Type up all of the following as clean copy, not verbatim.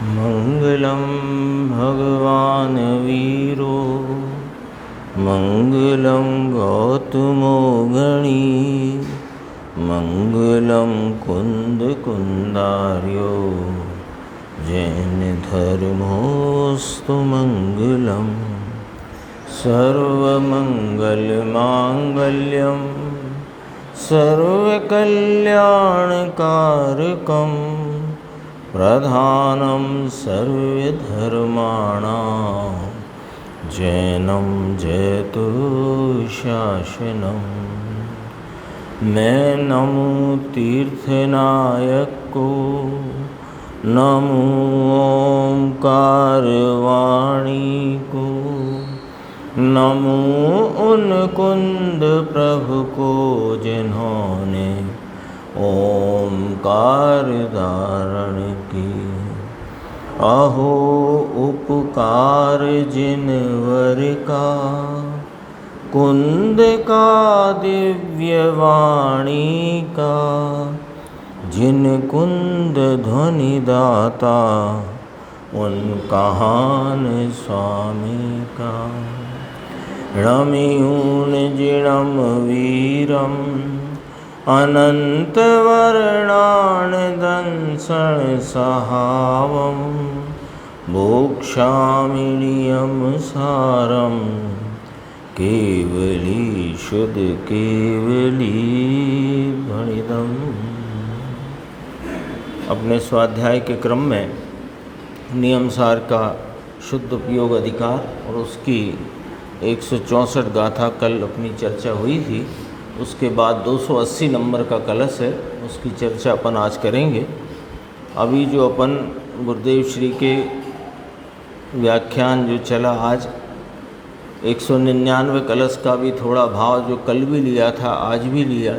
मंगलम भगवान वीरो मंगलम गौतमो गणी मंगलम कुंद कुंदार्यो जैन धर्मोस्तु मंगलम सर्वमंगल मांगल्यम सर्वकल्याणकारकम प्रधानं सर्वधर्माणां जैनं जयतु शासनम्। मैं नमो तीर्थनायक को, नमो ओंकारवाणी को, नमो उन कुंद प्रभु को जिन्होंने ओंकार धारण की। अहो उपकार जिनवर का, कुंद का दिव्य वाणी का, जिन कुंद ध्वनि दाता उन कहान स्वामी का। रमियून जिणम वीरम अनंत वर्णान दंसन सहावम भोक्षामिनियम सारम केवली शुद्ध केवली भणिदम। अपने स्वाध्याय के क्रम में नियम सार का शुद्ध उपयोग अधिकार और उसकी 164 गाथा कल अपनी चर्चा हुई थी। उसके बाद 280 नंबर का कलश है, उसकी चर्चा अपन आज करेंगे। अभी जो अपन गुरुदेव श्री के व्याख्यान जो चला आज 199 कलश का भी थोड़ा भाव जो कल भी लिया था आज भी लिया,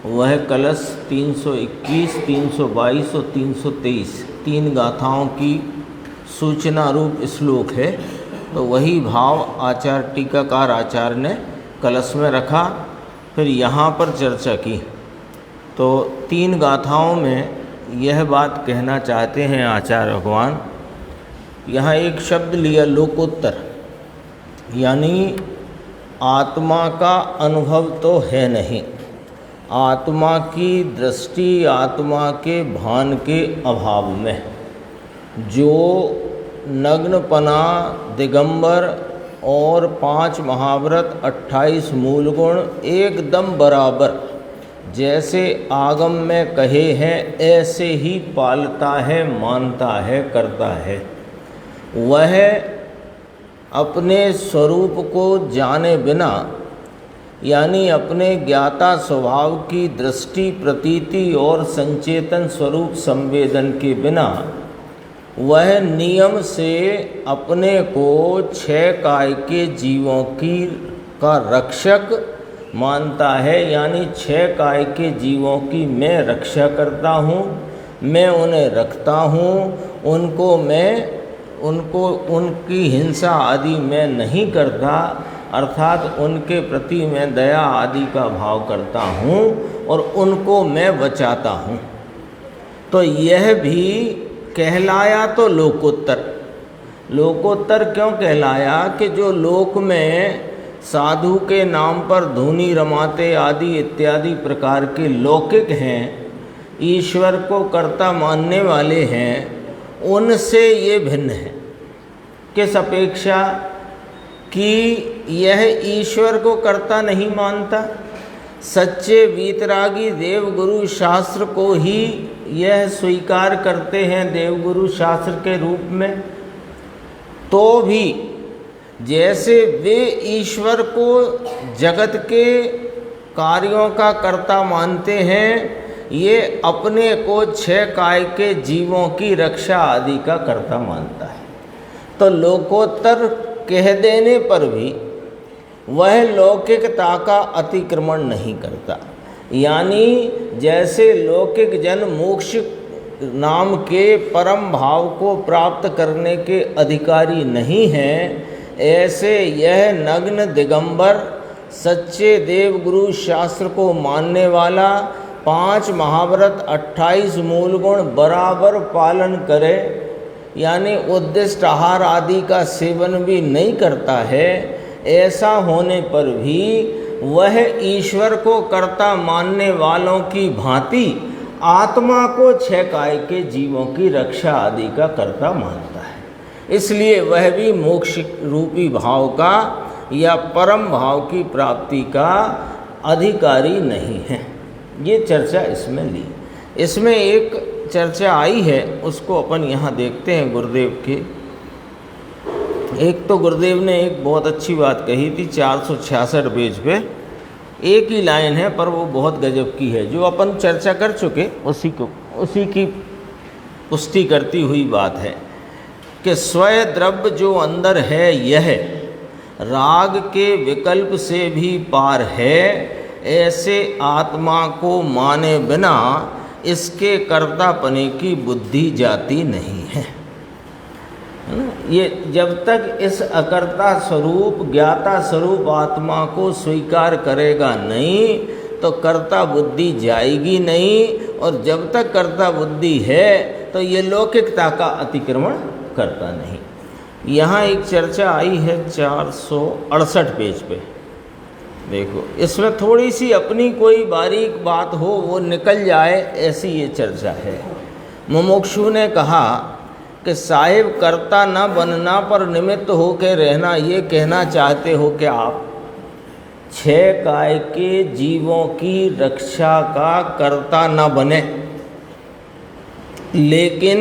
वह कलश 321, 322 और 323 तीन गाथाओं की सूचना रूप श्लोक है। तो वही भाव आचार्य टीकाकार आचार्य ने कलश में रखा, फिर यहाँ पर चर्चा की। तो तीन गाथाओं में यह बात कहना चाहते हैं आचार्य भगवान। यहाँ एक शब्द लिया लोकोत्तर, यानी आत्मा का अनुभव तो है नहीं, आत्मा की दृष्टि आत्मा के भान के अभाव में जो नग्नपना, दिगंबर और 5 महाव्रत 28 मूल गुण एकदम बराबर जैसे आगम में कहे हैं ऐसे ही पालता है, मानता है, करता है। वह अपने स्वरूप को जाने बिना, यानी अपने ज्ञाता स्वभाव की दृष्टि, प्रतीति और संचेतन स्वरूप संवेदन के बिना वह नियम से अपने को 6 काय के जीवों का रक्षक मानता है। यानी 6 काय के जीवों की मैं रक्षा करता हूँ, मैं उन्हें रखता हूँ, उनको उनकी हिंसा आदि मैं नहीं करता, अर्थात उनके प्रति मैं दया आदि का भाव करता हूँ और उनको मैं बचाता हूँ। तो यह भी कहलाया तो लोकोत्तर। लोकोत्तर क्यों कहलाया कि जो लोक में साधु के नाम पर धूनी रमाते आदि इत्यादि प्रकार के लौकिक हैं, ईश्वर को कर्ता मानने वाले हैं, उनसे ये भिन्न है। किस अपेक्षा कि यह ईश्वर को कर्ता नहीं मानता, सच्चे वीतरागी देवगुरु शास्त्र को ही यह स्वीकार करते हैं देवगुरु शास्त्र के रूप में। तो भी जैसे वे ईश्वर को जगत के कार्यों का कर्ता मानते हैं, ये अपने को 6 काय के जीवों की रक्षा आदि का कर्ता मानता है। तो लोकोत्तर कह देने पर भी वह लौकिकता का अतिक्रमण नहीं करता। यानी जैसे लौकिक जन मोक्ष नाम के परम भाव को प्राप्त करने के अधिकारी नहीं हैं, ऐसे यह नग्न दिगंबर सच्चे देवगुरु शास्त्र को मानने वाला 5 महाव्रत 28 मूल गुण बराबर पालन करे यानी उद्दिष्ट आहार आदि का सेवन भी नहीं करता है, ऐसा होने पर भी वह ईश्वर को कर्ता मानने वालों की भांति आत्मा को छह काय के जीवों की रक्षा आदि का कर्ता मानता है। इसलिए वह भी मोक्ष रूपी भाव का या परम भाव की प्राप्ति का अधिकारी नहीं है। ये चर्चा इसमें ली। इसमें एक चर्चा आई है, उसको अपन यहाँ देखते हैं गुरुदेव की। एक तो गुरुदेव ने एक बहुत अच्छी बात कही थी 466 पेज पे, एक ही लाइन है पर वो बहुत गजब की है, जो अपन चर्चा कर चुके उसी की पुष्टि करती हुई बात है कि स्वयं द्रव्य जो अंदर है यह राग के विकल्प से भी पार है, ऐसे आत्मा को माने बिना इसके कर्तापने की बुद्धि जाती नहीं है ना। ये जब तक इस अकर्ता स्वरूप ज्ञाता स्वरूप आत्मा को स्वीकार करेगा नहीं तो कर्ता बुद्धि जाएगी नहीं, और जब तक कर्ता बुद्धि है तो ये लौकिकता का अतिक्रमण करता नहीं। यहाँ एक चर्चा आई है 468 पेज पे, देखो इसमें थोड़ी सी अपनी कोई बारीक बात हो वो निकल जाए, ऐसी ये चर्चा है। मुमुक्षु ने कहा कि साहिब कर्ता न बनना पर निमित्त हो के रहना, ये कहना चाहते हो कि आप छह काय के जीवों की रक्षा का कर्ता न बने, लेकिन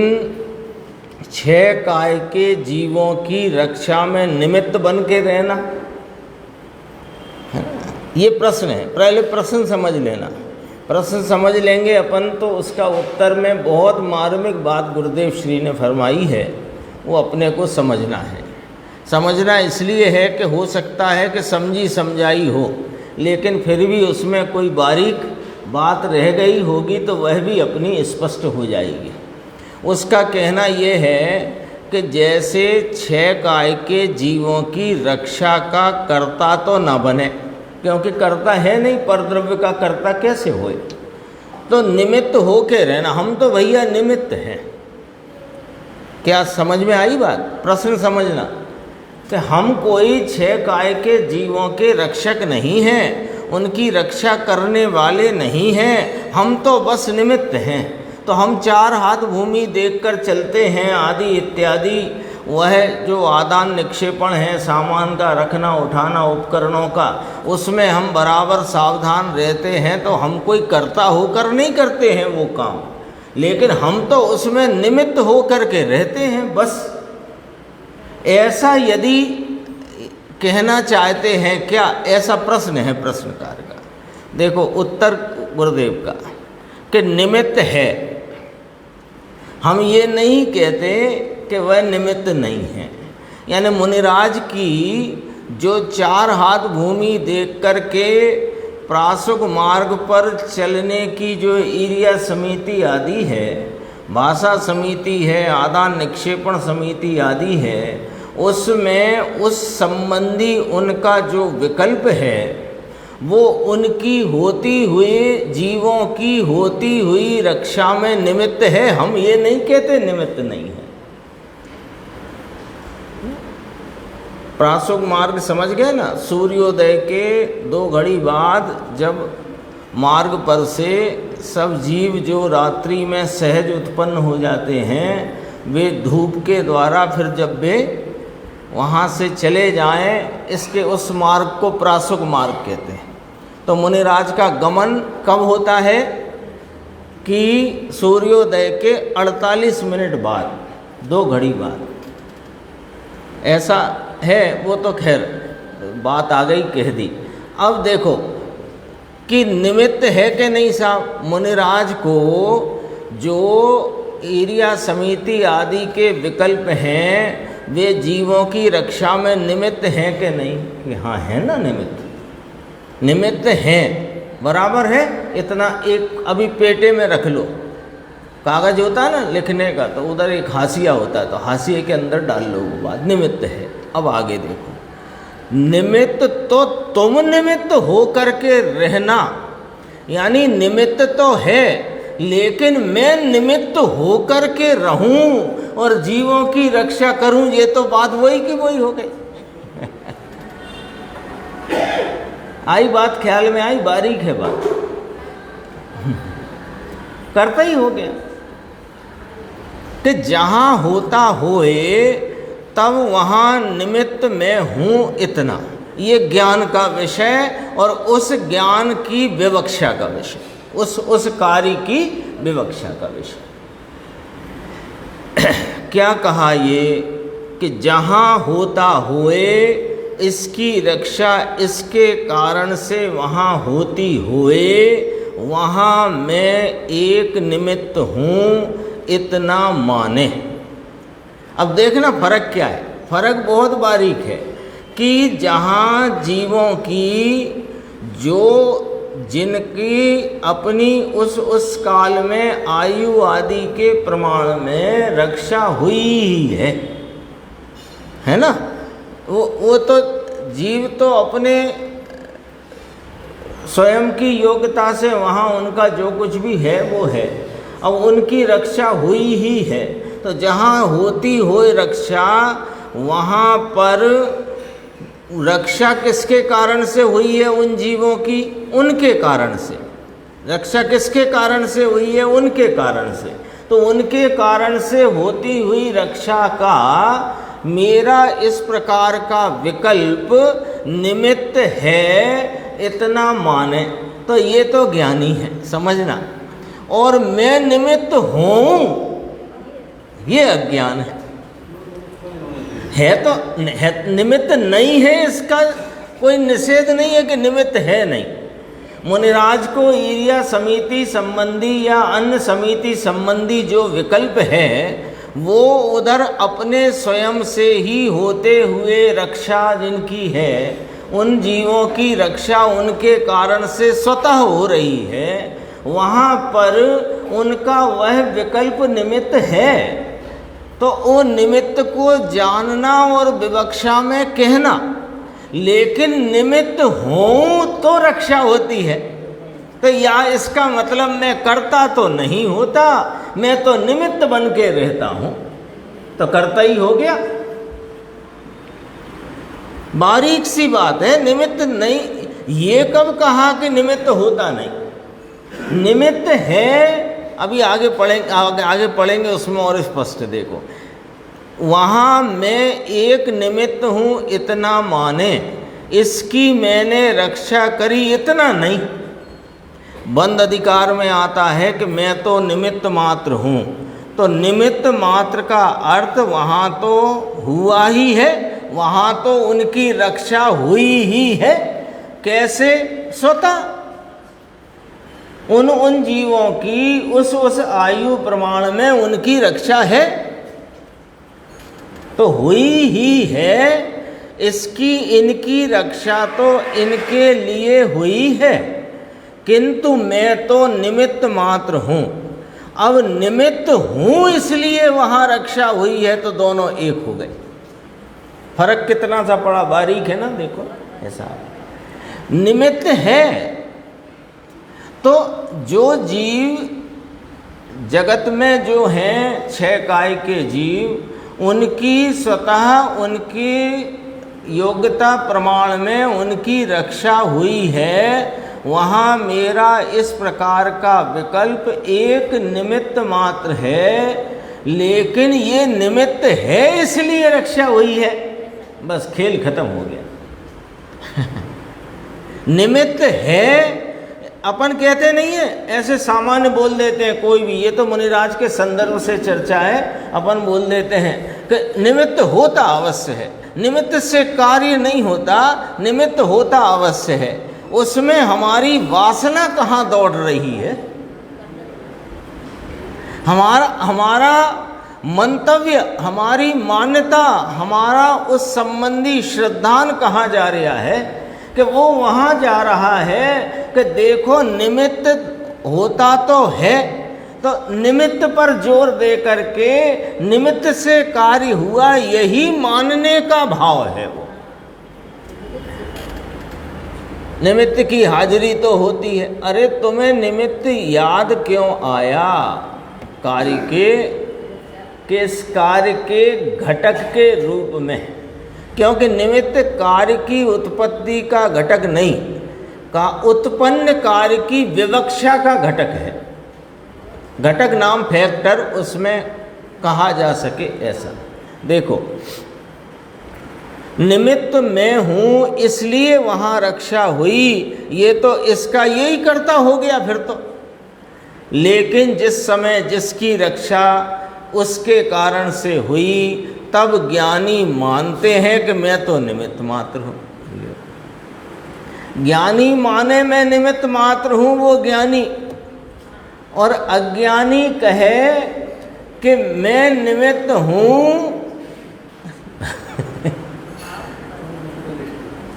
छह काय के जीवों की रक्षा में निमित्त बन के रहना, ये प्रश्न है। पहले प्रश्न समझ लेना, प्रश्न समझ लेंगे अपन तो उसका उत्तर में बहुत मार्मिक बात गुरुदेव श्री ने फरमाई है, वो अपने को समझना है। समझना इसलिए है कि हो सकता है कि समझी समझाई हो, लेकिन फिर भी उसमें कोई बारीक बात रह गई होगी तो वह भी अपनी स्पष्ट हो जाएगी। उसका कहना ये है कि जैसे छह काय के जीवों की रक्षा का कर्ता तो न बने, क्योंकि कर्ता है नहीं, परद्रव्य का कर्ता कैसे होए, तो निमित्त हो के रहना। हम तो भैया निमित्त हैं। क्या समझ में आई बात? प्रश्न समझना कि हम कोई छह काय के जीवों के रक्षक नहीं हैं, उनकी रक्षा करने वाले नहीं हैं, हम तो बस निमित्त हैं। तो हम चार हाथ भूमि देखकर चलते हैं आदि इत्यादि, वह जो आदान निक्षेपण है, सामान का रखना उठाना उपकरणों का, उसमें हम बराबर सावधान रहते हैं। तो हम कोई कर्ता होकर नहीं करते हैं वो काम, लेकिन हम तो उसमें निमित्त होकर के रहते हैं बस। ऐसा यदि कहना चाहते हैं क्या, ऐसा प्रश्न है प्रश्नकार का। देखो उत्तर गुरुदेव का कि निमित्त है, हम ये नहीं कहते कि वह निमित्त नहीं है। यानी मुनिराज की जो चार हाथ भूमि देख कर के प्रासुक मार्ग पर चलने की जो ईर्या समिति आदि है, भाषा समिति है, आदान निक्षेपण समिति आदि है, उसमें उस संबंधी उनका जो विकल्प है वो उनकी होती हुई जीवों की होती हुई रक्षा में निमित्त है। हम ये नहीं कहते निमित्त नहीं है। प्रासुक मार्ग समझ गए ना? सूर्योदय के 2 घड़ी बाद जब मार्ग पर से सब जीव जो रात्रि में सहज उत्पन्न हो जाते हैं, वे धूप के द्वारा फिर जब वे वहाँ से चले जाएं, इसके उस मार्ग को प्रासुक मार्ग कहते हैं। तो मुनिराज का गमन कब होता है कि सूर्योदय के 48 मिनट बाद, 2 घड़ी बाद, ऐसा है। वो तो खैर बात आ गई, कह दी। अब देखो कि निमित्त है कि नहीं साहब, मुनिराज को जो ईर्या समिति आदि के विकल्प हैं वे जीवों की रक्षा में निमित्त हैं कि नहीं? कि हाँ है ना, निमित्त हैं, बराबर है। इतना एक अभी पेटे में रख लो, कागज होता है ना लिखने का, तो उधर एक हाशिया होता है, तो हाशिए के अंदर डाल लो वो बात, निमित्त है। अब आगे देखो, निमित्त तो तुम निमित्त हो करके रहना, यानी निमित्त तो है, लेकिन मैं निमित्त होकर के रहूं और जीवों की रक्षा करूं, ये तो बात वही की वही हो गई। आई बात ख्याल में आई? बारीक है बात, करता ही हो गया कि जहां होता होए तब वहां निमित्त मैं हूं इतना, ये ज्ञान का विषय और उस ज्ञान की विवक्षा का विषय, उस कार्य की विवक्षा का विषय। क्या कहा ये कि जहां होता होए इसकी रक्षा इसके कारण से वहां होती होए, वहां मैं एक निमित्त हूं इतना माने। अब देखना फर्क क्या है, फर्क बहुत बारीक है कि जहाँ जीवों की जो जिनकी अपनी उस काल में आयु आदि के प्रमाण में रक्षा हुई ही है ना, वो तो जीव तो अपने स्वयं की योग्यता से वहाँ उनका जो कुछ भी है वो है, अब उनकी रक्षा हुई ही है। तो जहाँ होती होए रक्षा, वहाँ पर रक्षा किसके कारण से हुई है उन जीवों की? उनके कारण से। रक्षा किसके कारण से हुई है? उनके कारण से। तो उनके कारण से होती हुई रक्षा का मेरा इस प्रकार का विकल्प निमित्त है इतना माने, तो ये तो ज्ञानी है, समझना। और मैं निमित्त हूँ ये अज्ञान है तो है, निमित्त नहीं है, इसका कोई निषेध नहीं है कि निमित्त है नहीं। मुनिराज को ईर्या समिति संबंधी या अन्य समिति संबंधी जो विकल्प है वो उधर अपने स्वयं से ही होते हुए रक्षा जिनकी है, उन जीवों की रक्षा उनके कारण से स्वतः हो रही है, वहाँ पर उनका वह विकल्प निमित्त है। तो वो निमित्त को जानना और विवक्षा में कहना, लेकिन निमित्त हूँ तो रक्षा होती है। तो या इसका मतलब मैं करता तो नहीं होता, मैं तो निमित्त बन के रहता हूँ, तो करता ही हो गया। बारीक सी बात है, निमित्त नहीं। ये कब कहा कि निमित्त होता नहीं? निमित्त है, अभी आगे पढ़ेंगे उसमें और स्पष्ट देखो। वहाँ मैं एक निमित्त हूँ इतना माने, इसकी मैंने रक्षा करी इतना नहीं। बंद अधिकार में आता है कि मैं तो निमित्त मात्र हूँ, तो निमित्त मात्र का अर्थ वहाँ तो हुआ ही है, वहाँ तो उनकी रक्षा हुई ही है। कैसे? स्वतः उन जीवों की उस आयु प्रमाण में उनकी रक्षा है, तो हुई ही है। इसकी इनकी रक्षा तो इनके लिए हुई है, किंतु मैं तो निमित्त मात्र हूँ। अब निमित्त हूँ इसलिए वहाँ रक्षा हुई है, तो दोनों एक हो गए। फर्क कितना सा पड़ा, बारीक है ना, देखो ऐसा निमित्त है। तो जो जीव जगत में जो हैं छह काय के जीव, उनकी स्वतः उनकी योग्यता प्रमाण में उनकी रक्षा हुई है। वहाँ मेरा इस प्रकार का विकल्प एक निमित्त मात्र है, लेकिन ये निमित्त है इसलिए रक्षा हुई है। बस खेल खत्म हो गया। निमित्त है, अपन कहते नहीं है, ऐसे सामान्य बोल देते हैं कोई भी, ये तो मुनिराज के संदर्भ से चर्चा है, अपन बोल देते हैं कि निमित्त होता अवश्य है, निमित्त से कार्य नहीं होता, निमित्त होता अवश्य है। उसमें हमारी वासना कहाँ दौड़ रही है? हमारा मंतव्य, हमारी मान्यता, हमारा उस संबंधी श्रद्धान कहाँ जा रहा है कि वो वहाँ जा रहा है कि देखो निमित्त होता तो है, तो निमित्त पर जोर दे करके निमित्त से कार्य हुआ, यही मानने का भाव है। वो निमित्त की हाजिरी तो होती है। अरे तुम्हें निमित्त याद क्यों आया कार्य के इस कार्य के घटक के रूप में? क्योंकि निमित्त कार्य की उत्पत्ति का घटक नहीं, का उत्पन्न कार्य की विवक्षा का घटक है। घटक नाम फैक्टर उसमें कहा जा सके ऐसा। देखो, निमित्त मैं हूँ इसलिए वहाँ रक्षा हुई, ये तो इसका यही कर्ता हो गया फिर तो। लेकिन जिस समय जिसकी रक्षा उसके कारण से हुई, तब ज्ञानी मानते हैं कि मैं तो निमित्त मात्र हूँ। ज्ञानी माने मैं निमित्त मात्र हूँ, वो ज्ञानी। और अज्ञानी कहे कि मैं निमित्त हूँ,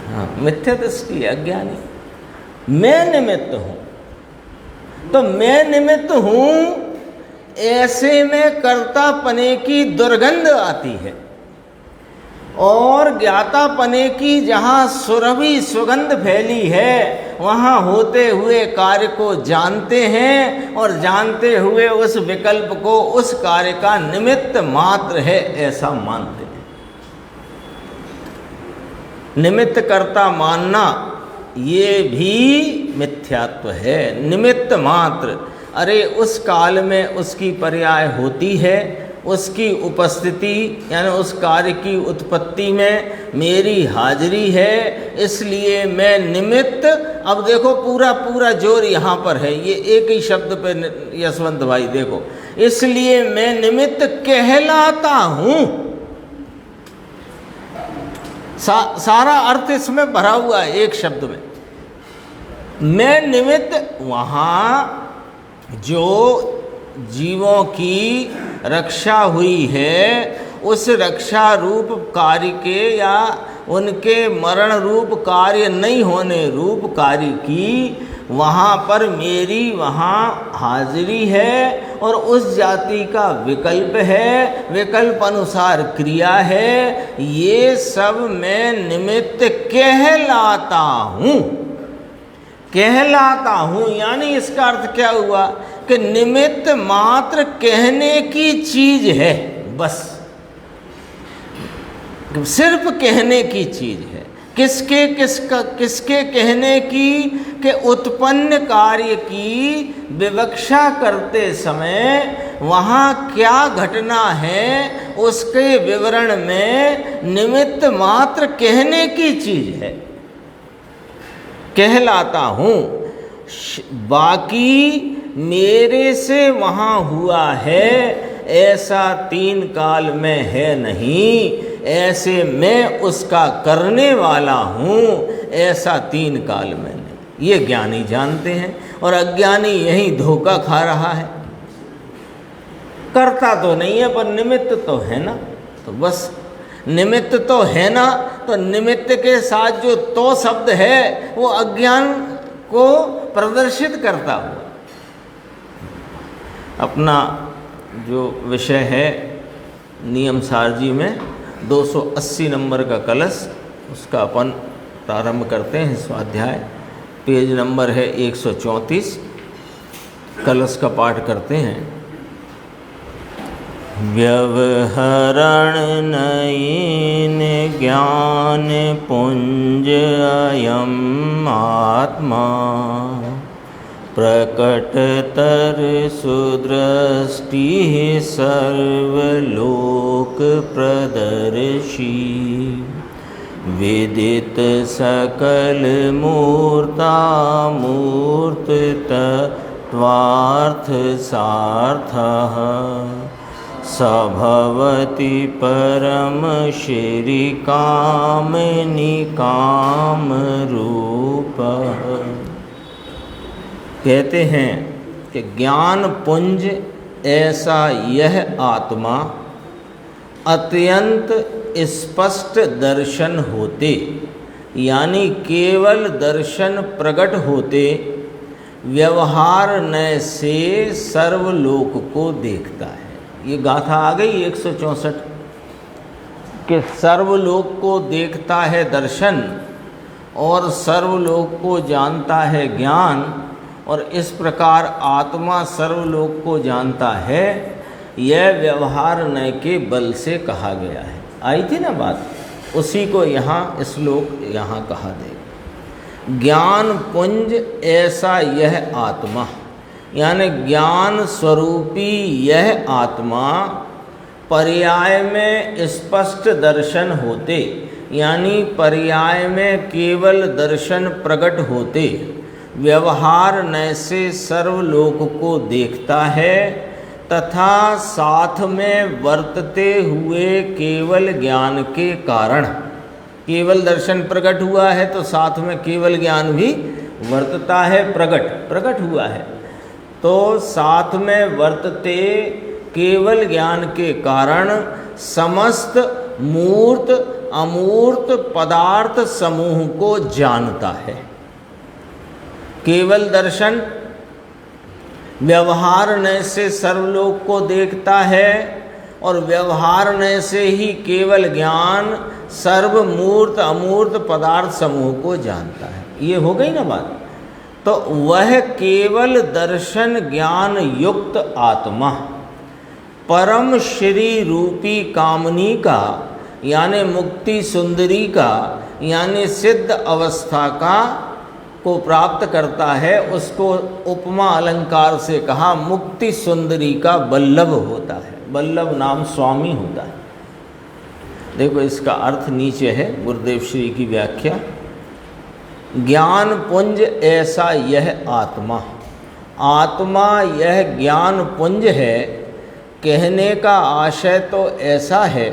हाँ, मिथ्या दृष्टि अज्ञानी। मैं निमित्त हूँ, तो मैं निमित्त हूँ ऐसे में कर्तापने की दुर्गंध आती है, और ज्ञातापने की जहाँ सुरभि सुगंध फैली है, वहाँ होते हुए कार्य को जानते हैं, और जानते हुए उस विकल्प को उस कार्य का निमित्त मात्र है ऐसा मानते हैं। निमित्त कर्ता मानना ये भी मिथ्यात्व है। निमित्त मात्र, अरे उस काल में उसकी पर्याय होती है, उसकी उपस्थिति यानी उस कार्य की उत्पत्ति में मेरी हाजिरी है, इसलिए मैं निमित्त। अब देखो पूरा पूरा जोर यहाँ पर है, ये एक ही शब्द पे यशवंत भाई देखो, इसलिए मैं निमित्त कहलाता हूँ। सारा अर्थ इसमें भरा हुआ है एक शब्द में। मैं निमित्त, वहाँ जो जीवों की रक्षा हुई है, उस रक्षा रूप कार्य के या उनके मरण रूप कार्य नहीं होने रूप कार्य की वहाँ पर मेरी वहाँ हाजिरी है, और उस जाति का विकल्प है, विकल्प अनुसार क्रिया है। ये सब मैं निमित्त कहलाता हूँ। कहलाता हूँ यानी इसका अर्थ क्या हुआ कि निमित्त मात्र कहने की चीज है, बस सिर्फ कहने की चीज है। किसके कहने की? कि उत्पन्न कार्य की विवक्षा करते समय वहाँ क्या घटना है उसके विवरण में निमित्त मात्र कहने की चीज है, कहलाता हूँ। बाकी मेरे से वहाँ हुआ है ऐसा तीन काल में है नहीं, ऐसे मैं उसका करने वाला हूँ ऐसा तीन काल में नहीं। ये ज्ञानी जानते हैं, और अज्ञानी यही धोखा खा रहा है। करता तो नहीं है पर निमित्त तो है ना, तो बस निमित्त तो है ना, तो निमित्त के साथ जो तो शब्द है वो अज्ञान को प्रदर्शित करता हुआ। अपना जो विषय है नियम सारजी में 280 नंबर का कलश, उसका अपन प्रारंभ करते हैं। स्वाध्याय पेज नंबर है 134, कलश का पाठ करते हैं। व्यवहरण नयन ज्ञान पुंज अयम आत्मा, प्रकटतर सुदृष्टि सर्वलोक प्रदर्शी, विदित सकल मूर्ता मूर्त तत्वार्थ सार्थः, सभवति परम श्री कामनि काम रूप। कहते हैं कि ज्ञान पुंज ऐसा यह आत्मा अत्यंत स्पष्ट दर्शन होते, यानी केवल दर्शन प्रकट होते, व्यवहार नय से सर्वलोक को देखता है। ये गाथा आ गई 164 कि सर्वलोक को देखता है दर्शन, और सर्वलोक को जानता है ज्ञान, और इस प्रकार आत्मा सर्वलोक को जानता है, यह व्यवहार नय के बल से कहा गया है। आई थी ना बात, उसी को यहाँ श्लोक यहाँ कहा दे। ज्ञान पुंज ऐसा यह आत्मा, यानी ज्ञान स्वरूपी यह आत्मा पर्याय में स्पष्ट दर्शन होते, यानी पर्याय में केवल दर्शन प्रकट होते व्यवहार नय से सर्वलोक को देखता है, तथा साथ में वर्तते हुए केवल ज्ञान के कारण, केवल दर्शन प्रकट हुआ है तो साथ में केवल ज्ञान भी वर्तता है, प्रकट हुआ है, तो साथ में वर्तते केवल ज्ञान के कारण समस्त मूर्त अमूर्त पदार्थ समूह को जानता है। केवल दर्शन व्यवहार नय से सर्वलोक को देखता है, और व्यवहार नय से ही केवल ज्ञान सर्वमूर्त अमूर्त पदार्थ समूह को जानता है। ये हो गई ना बात। तो वह केवल दर्शन ज्ञान युक्त आत्मा परम श्री रूपी कामनी का, यानी मुक्ति सुंदरी का, यानी सिद्ध अवस्था का को प्राप्त करता है। उसको उपमा अलंकार से कहा मुक्ति सुंदरी का बल्लभ होता है, बल्लभ नाम स्वामी होता है। देखो इसका अर्थ नीचे है गुरुदेव श्री की व्याख्या। ज्ञान पुंज ऐसा यह आत्मा, आत्मा यह ज्ञान पुंज है। कहने का आशय तो ऐसा है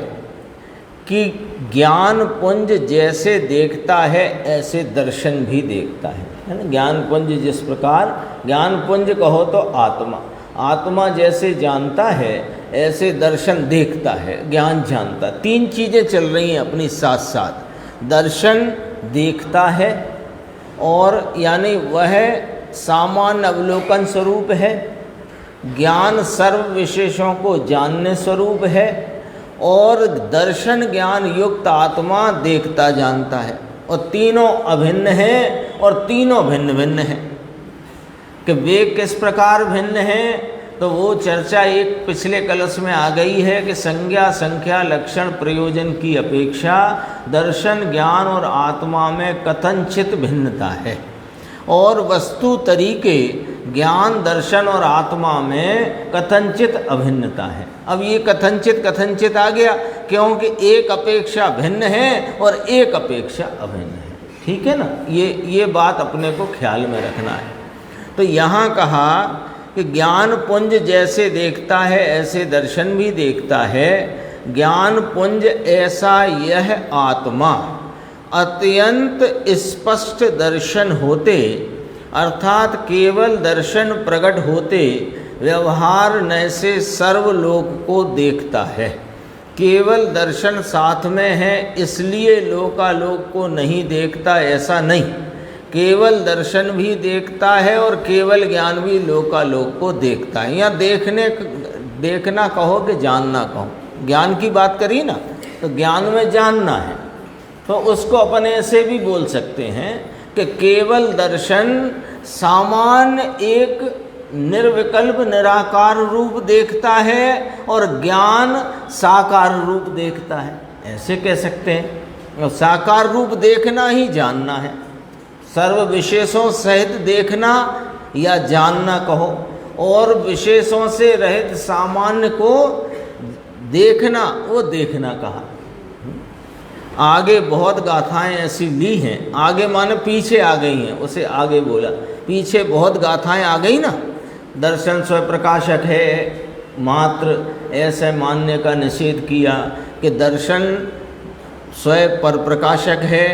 कि ज्ञान पुंज जैसे देखता है ऐसे दर्शन भी देखता है ना। ज्ञान पुंज जिस प्रकार, ज्ञान पुंज कहो तो आत्मा, आत्मा जैसे जानता है ऐसे दर्शन देखता है, ज्ञान जानता। तीन चीज़ें चल रही हैं अपनी साथ साथ। दर्शन देखता है, और यानी वह सामान्य अवलोकन स्वरूप है। ज्ञान सर्व विशेषों को जानने स्वरूप है, और दर्शन ज्ञान युक्त आत्मा देखता जानता है। और तीनों अभिन्न हैं, और तीनों भिन्न भिन्न हैं। कि वे किस प्रकार भिन्न हैं, तो वो चर्चा एक पिछले कलश में आ गई है कि संज्ञा संख्या लक्षण प्रयोजन की अपेक्षा दर्शन ज्ञान और आत्मा में कथनचित भिन्नता है, और वस्तु तरीके ज्ञान दर्शन और आत्मा में कथनचित अभिन्नता है। अब ये कथनचित आ गया क्योंकि एक अपेक्षा भिन्न है और एक अपेक्षा अभिन्न है। ठीक है ना, ये बात अपने को ख्याल में रखना है। तो यहाँ कहा कि ज्ञान पुंज जैसे देखता है ऐसे दर्शन भी देखता है। ज्ञान पुंज ऐसा यह आत्मा अत्यंत स्पष्ट दर्शन होते, अर्थात केवल दर्शन प्रकट होते व्यवहार नय से सर्वलोक को देखता है। केवल दर्शन साथ में है इसलिए लोकालोक को नहीं देखता, ऐसा नहीं। केवल दर्शन भी देखता है और केवल ज्ञान भी लोकालोक को देखता है। या देखना कहो कि जानना कहो, ज्ञान की बात करी ना, तो ज्ञान में जानना है, तो उसको अपने से भी बोल सकते हैं कि केवल दर्शन सामान्य एक निर्विकल्प निराकार रूप देखता है और ज्ञान साकार रूप देखता है, ऐसे कह सकते हैं। साकार रूप देखना ही जानना है, सर्व विशेषों सहित देखना या जानना कहो, और विशेषों से रहित सामान्य को देखना, वो देखना कहा। आगे बहुत गाथाएं ऐसी ली हैं, आगे माने पीछे आ गई हैं, उसे आगे बोला। पीछे बहुत गाथाएं आ गई ना, दर्शन स्वयं प्रकाशक है, मात्र ऐसे मानने का निषेध किया कि दर्शन स्वयं पर प्रकाशक है,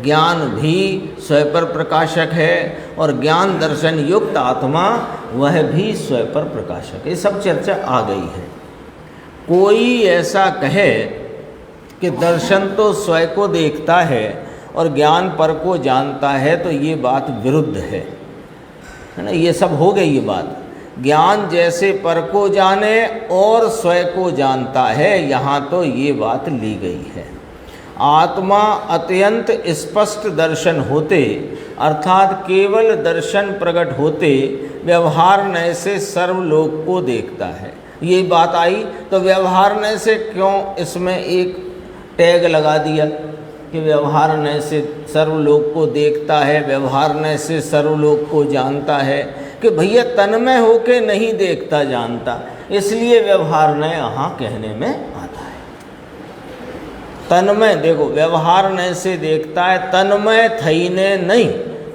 ज्ञान भी स्वयं पर प्रकाशक है, और ज्ञान दर्शन युक्त आत्मा वह भी स्वयं पर प्रकाशक है। ये सब चर्चा आ गई है। कोई ऐसा कहे कि दर्शन तो स्वयं को देखता है और ज्ञान पर को जानता है, तो ये बात विरुद्ध है ना। ये सब हो गई ये बात। ज्ञान जैसे पर को जाने और स्वयं को जानता है, यहाँ तो ये बात ली गई है। आत्मा अत्यंत स्पष्ट दर्शन होते, अर्थात केवल दर्शन प्रकट होते व्यवहार नय से सर्वलोक को देखता है। ये बात आई तो व्यवहार नय से क्यों इसमें एक टैग लगा दिया कि व्यवहार नय से सर्वलोक को देखता है, व्यवहार नय से सर्वलोक को जानता है, कि भैया तन्मय होके नहीं देखता जानता, इसलिए व्यवहार नय यहाँ कहने में आता है। तन्मय देखो, व्यवहार नय से देखता है, तन्मय थईने नहीं,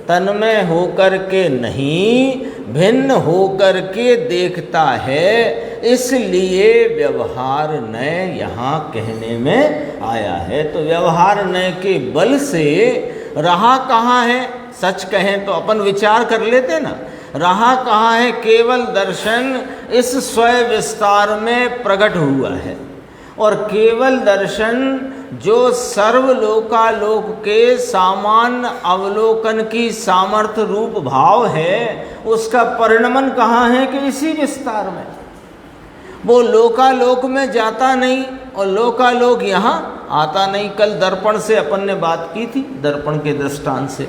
तन्मय होकर के नहीं, भिन्न होकर के देखता है, इसलिए व्यवहार नय यहाँ कहने में आया है। तो व्यवहार नय के बल से रहा कहाँ है, सच कहें तो अपन विचार कर लेते ना, रहा कहाँ है, केवल दर्शन इस स्वयं विस्तार में प्रकट हुआ है। और केवल दर्शन जो सर्वलोकालोक के सामान्य अवलोकन की सामर्थ्य रूप भाव है, उसका परिणमन कहाँ है कि इसी विस्तार में। वो लोकालोक में जाता नहीं और लोकालोक यहाँ आता नहीं। कल दर्पण से अपन ने बात की थी, दर्पण के दृष्टांत से।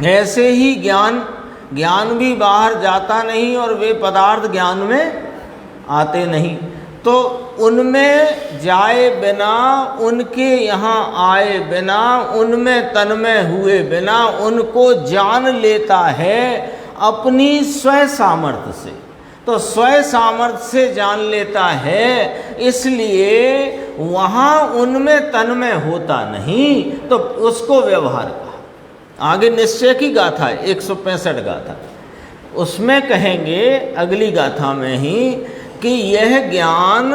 ऐसे ही ज्ञान भी बाहर जाता नहीं और वे पदार्थ ज्ञान में आते नहीं, तो उनमें जाए बिना, उनके यहाँ आए बिना, उनमें तन्मय हुए बिना उनको जान लेता है अपनी स्वयं सामर्थ्य से। तो स्वयं सामर्थ्य से जान लेता है, इसलिए वहाँ उनमें तन्मय होता नहीं, तो उसको व्यवहार कहा। आगे निश्चय की गाथा है 165 गाथा, उसमें कहेंगे अगली गाथा में ही कि यह ज्ञान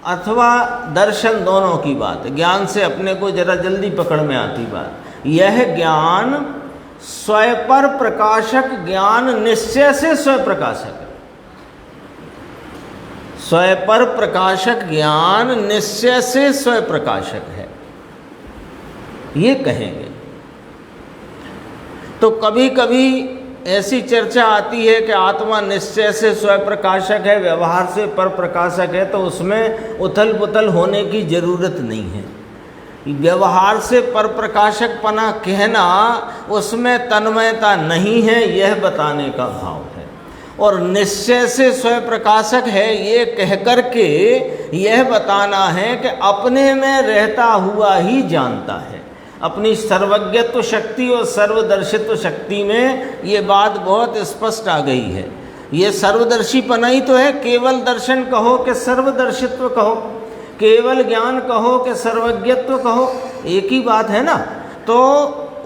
अथवा दर्शन दोनों की बात है। ज्ञान से अपने को जरा जल्दी पकड़ में आती बात। यह ज्ञान स्वयं प्रकाशक ज्ञान निश्चय से स्वयं प्रकाशक है। स्वयं प्रकाशक ज्ञान निश्चय से स्वयं प्रकाशक है, ये कहेंगे। तो कभी कभी ऐसी चर्चा आती है कि आत्मा निश्चय से स्वयं प्रकाशक है, व्यवहार से पर प्रकाशक है, तो उसमें उथल पुथल होने की ज़रूरत नहीं है। व्यवहार से पर प्रकाशक पना कहना, उसमें तन्मयता नहीं है, यह बताने का भाव है। और निश्चय से स्वयं प्रकाशक है ये कह कर के यह बताना है कि अपने में रहता हुआ ही जानता है। अपनी सर्वज्ञत्व शक्ति और सर्वदर्शित्व शक्ति में ये बात बहुत स्पष्ट आ गई है। ये सर्वदर्शीपना ही तो है। केवल दर्शन कहो कि सर्वदर्शित्व कहो, केवल ज्ञान कहो कि सर्वज्ञत्व कहो, एक ही बात है ना। तो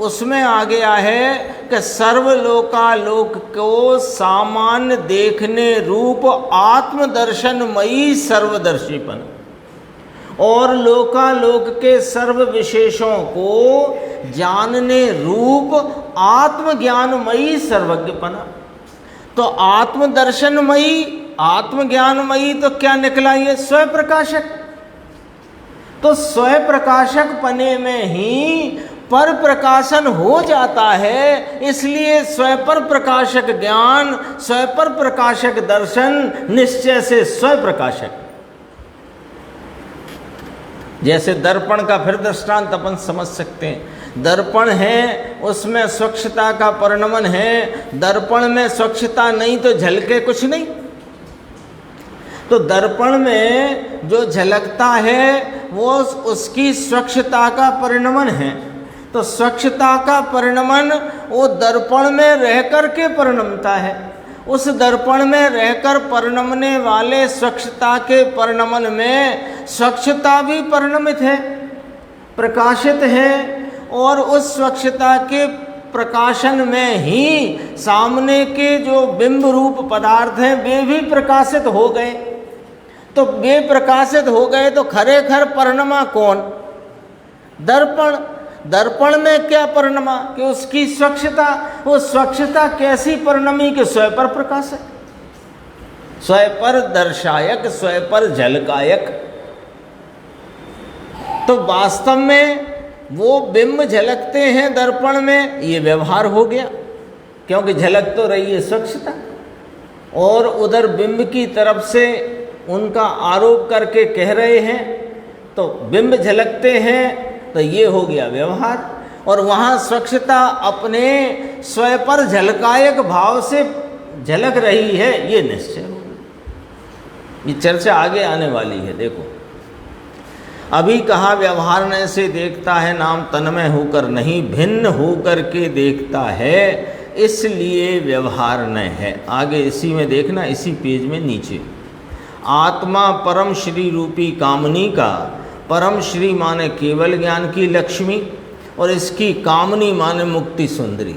उसमें आ गया है कि सर्वलोकालोक को सामान्य देखने रूप आत्मदर्शनमयी सर्वदर्शीपना और लोकालोक के सर्व विशेषों को जानने रूप आत्मज्ञानमयी सर्वज्ञपना। तो आत्मदर्शनमयी, आत्मज्ञानमयी तो क्या निकला ये स्वयं प्रकाशक। तो स्वयं प्रकाशक पने में ही पर प्रकाशन हो जाता है, इसलिए स्वयं पर प्रकाशक ज्ञान, स्वयं पर प्रकाशक दर्शन निश्चय से स्वयं प्रकाशक। जैसे दर्पण का फिर दृष्टांत अपन समझ सकते हैं। दर्पण है, उसमें स्वच्छता का परिणमन है। दर्पण में स्वच्छता नहीं तो झलके कुछ नहीं। तो दर्पण में जो झलकता है वो उसकी स्वच्छता का परिणमन है। तो स्वच्छता का परिणमन वो दर्पण में रह कर के परिणमता है। उस दर्पण में रहकर परिणमने वाले स्वच्छता के परिणमन में स्वच्छता भी परिणमित है, प्रकाशित है। और उस स्वच्छता के प्रकाशन में ही सामने के जो बिंब रूप पदार्थ हैं वे भी प्रकाशित हो गए। तो वे प्रकाशित हो गए तो खरेखर परिणमा कौन? दर्पण। दर्पण में क्या परिणमा कि उसकी स्वच्छता। वो स्वच्छता कैसी परिणमी कि स्वयं पर प्रकाशक, स्वयं पर दर्शायक, स्वयं पर झलकायक। तो वास्तव में वो बिंब झलकते हैं दर्पण में, ये व्यवहार हो गया क्योंकि झलक तो रही है स्वच्छता। और उधर बिंब की तरफ से उनका आरोप करके कह रहे हैं तो बिंब झलकते हैं तो ये हो गया व्यवहार, और वहाँ स्वच्छता अपने स्वयं पर झलकायक भाव से झलक रही है, ये निश्चय हो गया। ये चर्चा आगे आने वाली है। देखो अभी कहा व्यवहार न से देखता है, नाम तन्मय होकर नहीं भिन्न होकर के देखता है, इसलिए व्यवहार न है। आगे इसी में देखना, इसी पेज में नीचे, आत्मा परम श्री रूपी कामनी का, परम श्री माने केवल ज्ञान की लक्ष्मी, और इसकी कामनी माने मुक्ति सुंदरी।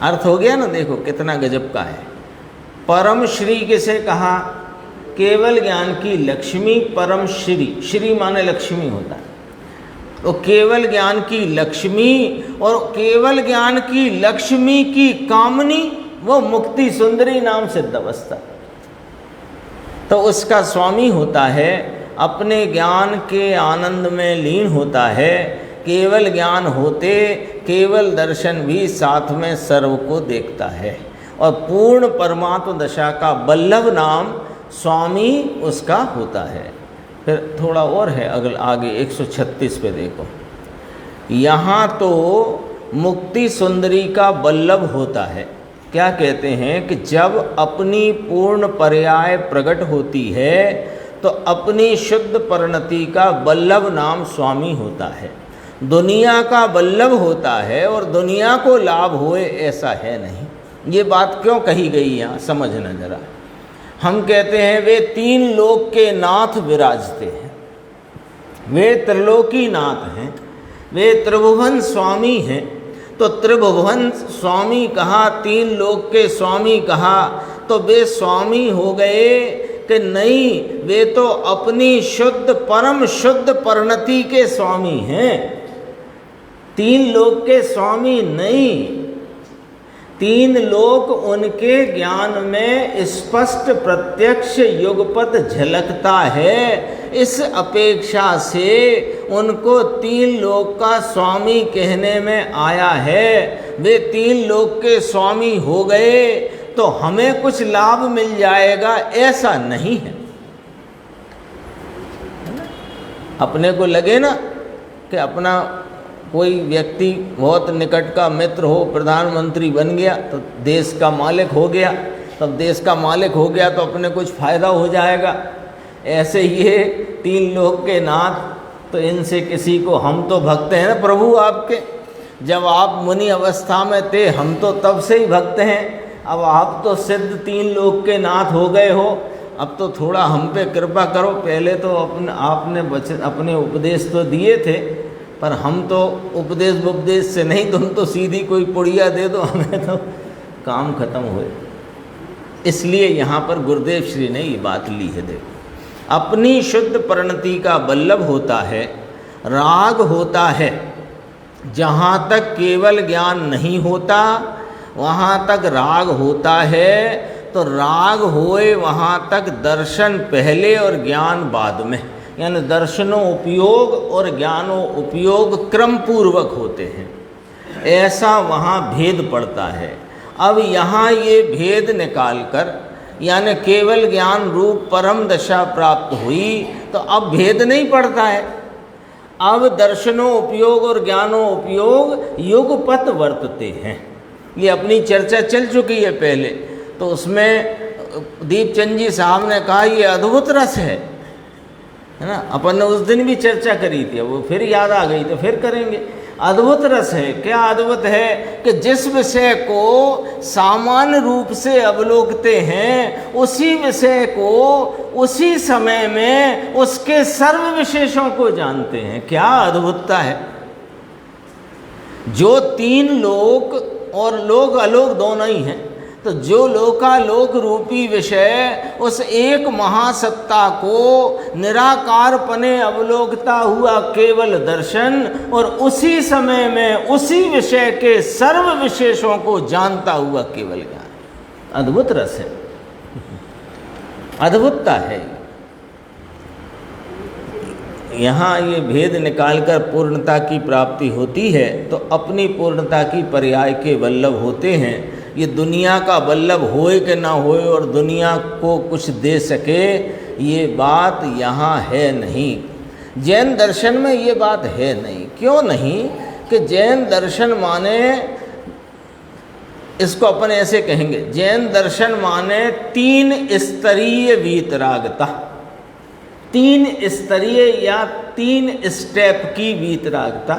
अर्थ हो गया ना, देखो कितना गजब का है। परम श्री किसे कहा? केवल ज्ञान की लक्ष्मी परम श्री, श्री माने लक्ष्मी होता है, तो केवल ज्ञान की लक्ष्मी, और केवल ज्ञान की लक्ष्मी की कामनी वो मुक्ति सुंदरी नाम सिद्ध अवस्था, तो उसका स्वामी होता है, अपने ज्ञान के आनंद में लीन होता है। केवल ज्ञान होते केवल दर्शन भी साथ में सर्व को देखता है, और पूर्ण परमात्म दशा का बल्लभ नाम स्वामी उसका होता है। फिर थोड़ा और है अगल आगे 136 पे देखो, यहाँ तो मुक्ति सुंदरी का बल्लभ होता है। क्या कहते हैं कि जब अपनी पूर्ण पर्याय प्रकट होती है तो अपनी शुद्ध परिणति का बल्लभ नाम स्वामी होता है। दुनिया का बल्लभ होता है और दुनिया को लाभ होए ऐसा है नहीं। ये बात क्यों कही गई यहाँ समझना जरा। हम कहते हैं वे तीन लोक के नाथ विराजते हैं, वे त्रिलोकी नाथ हैं, वे त्रिभुवन स्वामी हैं। तो त्रिभुवन स्वामी कहा, तीन लोक के स्वामी कहा, तो वे स्वामी हो गए कि नहीं, वे तो अपनी शुद्ध परम शुद्ध परिणति के स्वामी हैं, तीन लोक के स्वामी नहीं। तीन लोक उनके ज्ञान में स्पष्ट प्रत्यक्ष युगपत झलकता है, इस अपेक्षा से उनको तीन लोक का स्वामी कहने में आया है। वे तीन लोक के स्वामी हो गए तो हमें कुछ लाभ मिल जाएगा ऐसा नहीं है। अपने को लगे ना कि अपना कोई व्यक्ति बहुत निकट का मित्र हो, प्रधानमंत्री बन गया तो देश का मालिक हो गया, तब देश का मालिक हो गया तो अपने कुछ फ़ायदा हो जाएगा। ऐसे ये तीन लोक के नाथ, तो इनसे किसी को, हम तो भक्त हैं ना प्रभु आपके, जब आप मुनि अवस्था में थे हम तो तब से ही भक्त हैं, अब आप तो सिद्ध तीन लोक के नाथ हो गए हो, अब तो थोड़ा हम पे कृपा करो। पहले तो अपने उपदेश तो दिए थे, पर हम तो उपदेश से नहीं, तुम तो सीधी कोई पुड़िया दे दो हमें तो काम खत्म हुए। इसलिए यहाँ पर गुरुदेव श्री ने ये बात ली है। देखो अपनी शुद्ध परिणति का बल्लभ होता है, राग होता है। जहाँ तक केवल ज्ञान नहीं होता वहाँ तक राग होता है, तो राग होए वहाँ तक दर्शन पहले और ज्ञान बाद में, यानी दर्शनों उपयोग और ज्ञानों उपयोग क्रम पूर्वक होते हैं। ऐसा वहाँ भेद पड़ता है। अब यहाँ ये भेद निकालकर, यानी केवल ज्ञान रूप परम दशा प्राप्त हुई तो अब भेद नहीं पड़ता है। अब दर्शनों उपयोग और ज्ञानों उपयोग युगपत वर्तते हैं। ये अपनी चर्चा चल चुकी है पहले, तो उसमें दीपचंद जी साहब ने कहा ये अद्भुत रस है ना। अपन ने उस दिन भी चर्चा करी थी, वो फिर याद आ गई तो फिर करेंगे। अद्भुत रस है। क्या अद्भुत है कि जिस विषय को सामान्य रूप से अवलोकते हैं, उसी विषय को उसी समय में उसके सर्व विशेषों को जानते हैं। क्या अद्भुतता है। जो तीन लोक और लोक अलोक दोनों ही हैं, तो जो लोकालोक रूपी विषय उस एक महासत्ता को निराकारपने अवलोकता हुआ केवल दर्शन, और उसी समय में उसी विषय के सर्व विशेषों को जानता हुआ केवल ज्ञान। अद्भुत रस है, अद्भुतता है। यहाँ ये भेद निकालकर पूर्णता की प्राप्ति होती है, तो अपनी पूर्णता की पर्याय के वल्लभ होते हैं। ये दुनिया का वल्लभ होए कि ना होए और दुनिया को कुछ दे सके, ये बात यहाँ है नहीं। जैन दर्शन में ये बात है नहीं। क्यों नहीं? कि जैन दर्शन माने, इसको अपन ऐसे कहेंगे, जैन दर्शन माने 3 स्तरीय वीतरागता, 3 स्तरीय या 3 स्टेप की वीतरागता।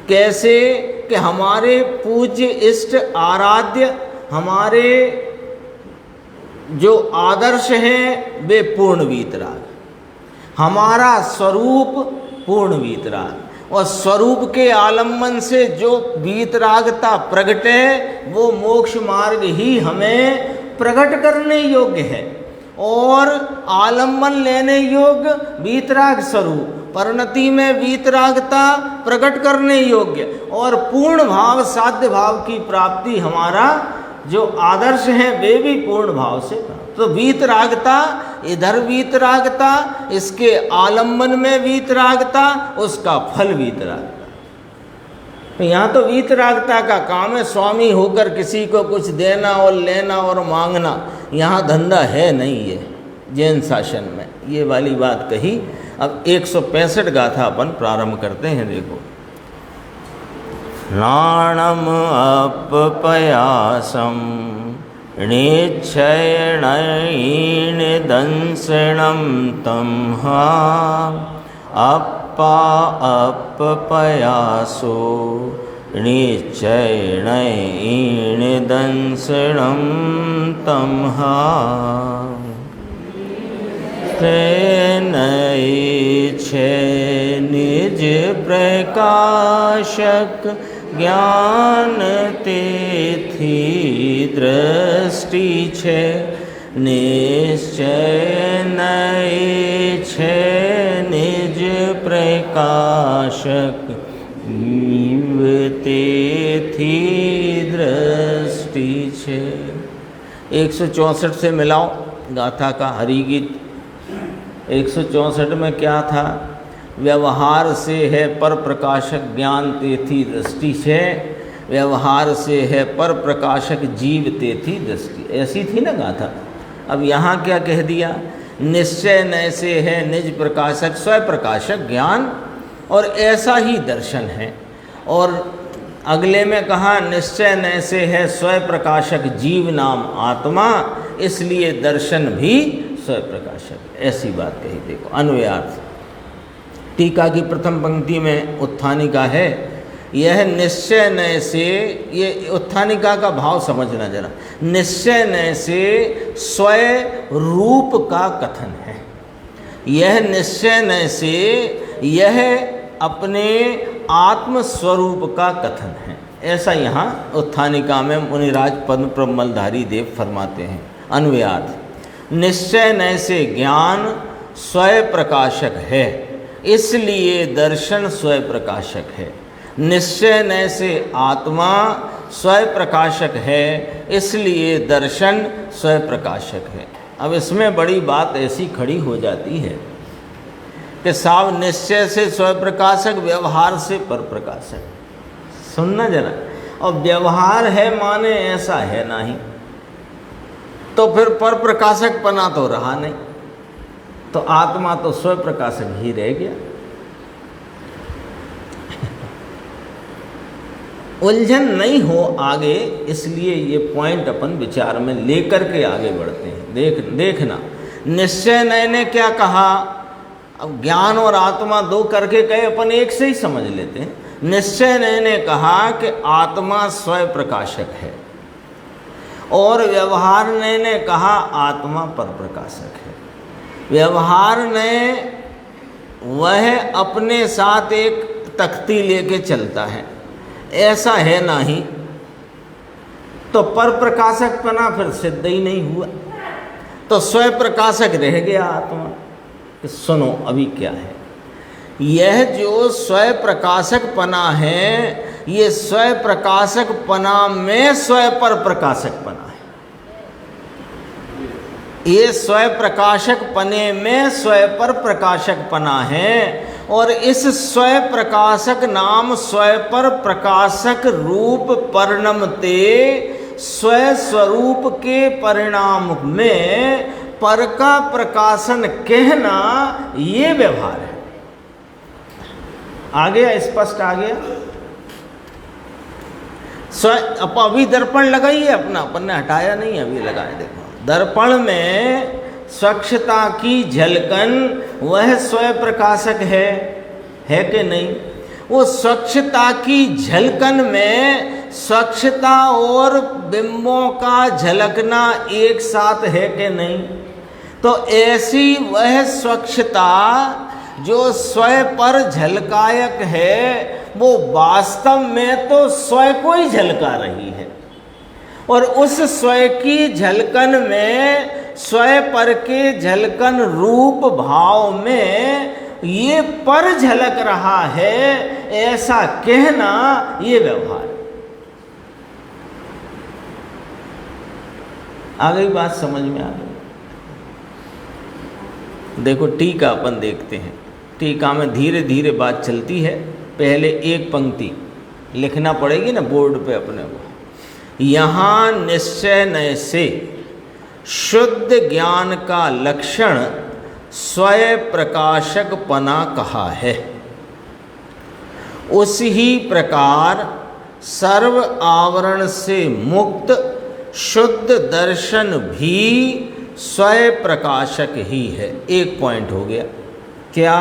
कैसे? कि हमारे पूज्य इष्ट आराध्य, हमारे जो आदर्श हैं वे पूर्ण वीतराग, हमारा स्वरूप पूर्ण वीतराग, और स्वरूप के आलम्बन से जो वीतरागता प्रकट है वो मोक्ष मार्ग ही हमें प्रकट करने योग्य है, और आलम्बन लेने योग्य वीतराग स्वरूप, परिणति में वीतरागता प्रकट करने योग्य, और पूर्ण भाव साध्य भाव की प्राप्ति हमारा जो आदर्श है वे भी पूर्ण भाव से। तो वीतरागता, इधर वीतरागता, इसके आलम्बन में वीतरागता, उसका फल वीतरागता। तो यहाँ तो वीतरागता का काम है, स्वामी होकर किसी को कुछ देना और लेना और मांगना, यहाँ धंधा है नहीं है जैन शासन में। ये वाली बात कही। अब 165 गाथा अपन प्रारंभ करते हैं। देखो, नाणम अपपयासम निच्छयण दंसणम तम्हा अप्पा अपपयासो निच्छयण दंसणम तम्हा छे निज प्रकाशक ज्ञान तेथी दृष्टि छे निश्चय नये छे निज प्रकाशक जीव तेथी दृष्टि छे। 164 से मिलाओ गाथा का हरिगीत। 164 में क्या था? व्यवहार से है पर प्रकाशक ज्ञान तेथी दृष्टि छे, व्यवहार से है पर प्रकाशक जीव तेथी दृष्टि। ऐसी थी ना गाथा। अब यहाँ क्या कह दिया? निश्चय नय से है निज प्रकाशक स्वयं प्रकाशक ज्ञान, और ऐसा ही दर्शन है। और अगले में कहा निश्चय नय से है स्वयं प्रकाशक जीव नाम आत्मा, इसलिए दर्शन भी स्वयं प्रकाशक। ऐसी बात कही। देखो अन्वयार्थ टीका की प्रथम पंक्ति में उत्थानिका है, यह निश्चय नय से, ये उत्थानिका का भाव समझना जरा। निश्चय नय से स्वयं रूप का कथन है। यह निश्चय नय से यह अपने आत्म स्वरूप का कथन है। ऐसा यहाँ उत्थानिका में मुनिराज पद्म प्रमलधारी देव फरमाते हैं। अन्वयार्थ निश्चय नय से ज्ञान स्वयं प्रकाशक है, इसलिए दर्शन स्वयं प्रकाशक है। निश्चय नय से आत्मा स्वयं प्रकाशक है, इसलिए दर्शन स्वयं प्रकाशक है। अब इसमें बड़ी बात ऐसी खड़ी हो जाती है कि साव निश्चय से स्वयं प्रकाशक, व्यवहार से पर प्रकाशक। सुनना जरा। और व्यवहार है माने ऐसा है नहीं, तो फिर पर प्रकाशक पना तो रहा नहीं, तो आत्मा तो स्वयं प्रकाशक ही रह गया। उलझन नहीं हो आगे, इसलिए ये पॉइंट अपन विचार में लेकर के आगे बढ़ते हैं। देखना निश्चय नय ने क्या कहा। अब ज्ञान और आत्मा दो करके कहे, अपन एक से ही समझ लेते हैं। निश्चय नय ने कहा कि आत्मा स्वयं प्रकाशक है, और व्यवहार नय ने कहा आत्मा पर प्रकाशक है। व्यवहार नय वह अपने साथ एक तख्ती लेके चलता है, ऐसा है नहीं, तो पर प्रकाशक पना फिर सिद्ध ही नहीं हुआ, तो स्वयं प्रकाशक रह गया आत्मा। कि सुनो अभी क्या है, यह जो स्वयं प्रकाशक पना है, ये स्वयं प्रकाशक पना में स्वयं पर प्रकाशक पना है। ये स्वयं प्रकाशक पने में स्वयं पर प्रकाशक पना है, और इस स्वयं प्रकाशक नाम स्वयं पर प्रकाशक रूप परिणमते स्वयं स्वरूप के परिणाम में पर का प्रकाशन कहना ये व्यवहार है। आ गया, स्पष्ट आ गया। अभी दर्पण लगाइए अपना, अपन ने हटाया नहीं, अभी लगाए। देखो दर्पण में स्वच्छता की झलकन वह स्वयं प्रकाशक है कि नहीं? वो स्वच्छता की झलकन में स्वच्छता और बिंबों का झलकना एक साथ है कि नहीं? तो ऐसी वह स्वच्छता जो स्वयं पर झलकायक है, वो वास्तव में तो स्वयं को ही झलका रही है, और उस स्वयं की झलकन में स्वयं पर के झलकन रूप भाव में ये पर झलक रहा है, ऐसा कहना ये व्यवहार। आ गई बात समझ में? आ गई। देखो टीका अपन देखते हैं। टीका में धीरे धीरे बात चलती है। पहले एक पंक्ति लिखना पड़ेगी ना बोर्ड पे अपने को। यहाँ निश्चय नय से शुद्ध ज्ञान का लक्षण स्वयं प्रकाशक पना कहा है। उसी प्रकार सर्व आवरण से मुक्त शुद्ध दर्शन भी स्वयं प्रकाशक ही है। एक पॉइंट हो गया क्या?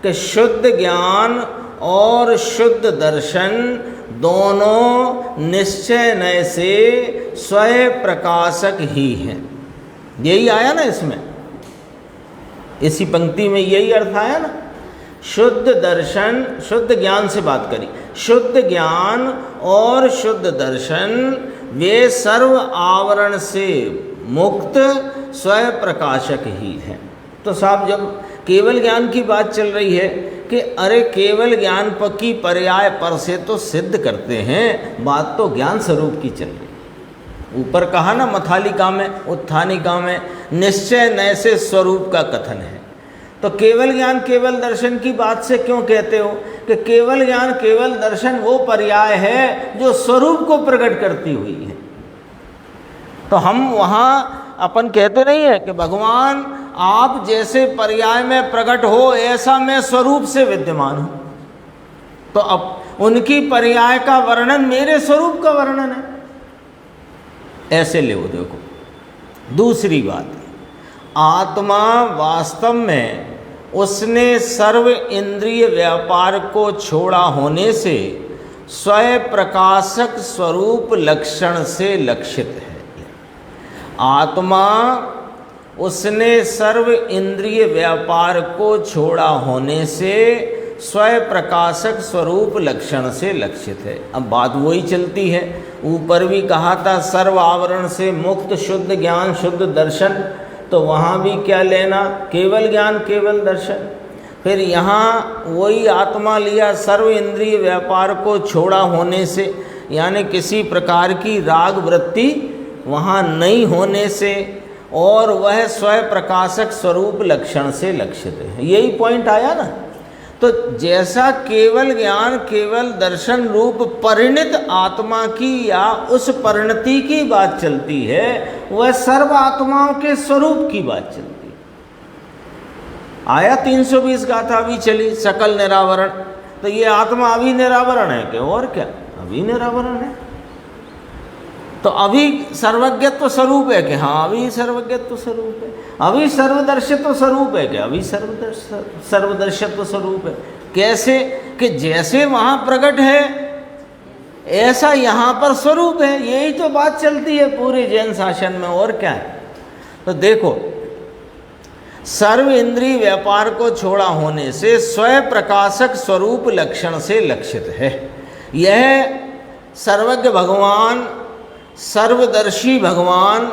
कि शुद्ध ज्ञान और शुद्ध दर्शन दोनों निश्चय नय से स्वयं प्रकाशक ही हैं। यही आया ना इसमें, इसी पंक्ति में यही अर्थ आया ना। शुद्ध दर्शन, शुद्ध ज्ञान से बात करी, शुद्ध ज्ञान और शुद्ध दर्शन वे सर्व आवरण से मुक्त स्वयं प्रकाशक ही हैं। तो साहब जब केवल ज्ञान की बात चल रही है कि अरे केवल ज्ञान की पर्याय पर से तो सिद्ध करते हैं, बात तो ज्ञान स्वरूप की चल रही है। ऊपर कहा ना मथालिका में, उत्थानिका में निश्चय नय से स्वरूप का कथन है। तो केवल ज्ञान केवल दर्शन की बात से क्यों कहते हो कि केवल ज्ञान केवल दर्शन वो पर्याय है जो स्वरूप को प्रकट करती हुई है। तो हम वहाँ अपन कहते नहीं है कि भगवान आप जैसे पर्याय में प्रकट हो ऐसा मैं स्वरूप से विद्यमान हूँ। तो अब उनकी पर्याय का वर्णन मेरे स्वरूप का वर्णन है, ऐसे ले वो। देखो दूसरी बात, आत्मा वास्तव में उसने सर्व इंद्रिय व्यापार को छोड़ा होने से स्वयं प्रकाशक स्वरूप लक्षण से लक्षित है। आत्मा उसने सर्व इंद्रिय व्यापार को छोड़ा होने से स्वयं प्रकाशक स्वरूप लक्षण से लक्षित है। अब बात वही चलती है, ऊपर भी कहा था सर्व आवरण से मुक्त शुद्ध ज्ञान शुद्ध दर्शन, तो वहाँ भी क्या लेना? केवल ज्ञान केवल दर्शन। फिर यहाँ वही आत्मा लिया सर्व इंद्रिय व्यापार को छोड़ा होने से, यानी किसी प्रकार की राग वृत्ति वहाँ नहीं होने से, और वह स्वयं प्रकाशक स्वरूप लक्षण से लक्षित है। यही पॉइंट आया ना। तो जैसा केवल ज्ञान केवल दर्शन रूप परिणित आत्मा की या उस परिणति की बात चलती है, वह सर्व आत्माओं के स्वरूप की बात चलती है। आया 320 गाथा भी चली सकल निरावरण। तो ये आत्मा अभी निरावरण है कि और क्या? अभी निरावरण है। तो अभी सर्वज्ञत्व स्वरूप है कि हाँ अभी सर्वज्ञत्व स्वरूप है। अभी सर्वदर्शित्व स्वरूप है कि अभी सर्वदर्शित्व स्वरूप है। कैसे? कि जैसे वहाँ प्रकट है ऐसा यहाँ पर स्वरूप है। यही तो बात चलती है पूरे जैन शासन में, और क्या है? तो देखो सर्व इंद्रिय व्यापार को छोड़ा होने से स्वयं प्रकाशक स्वरूप लक्षण से लक्षित है। यह सर्वज्ञ भगवान सर्वदर्शी भगवान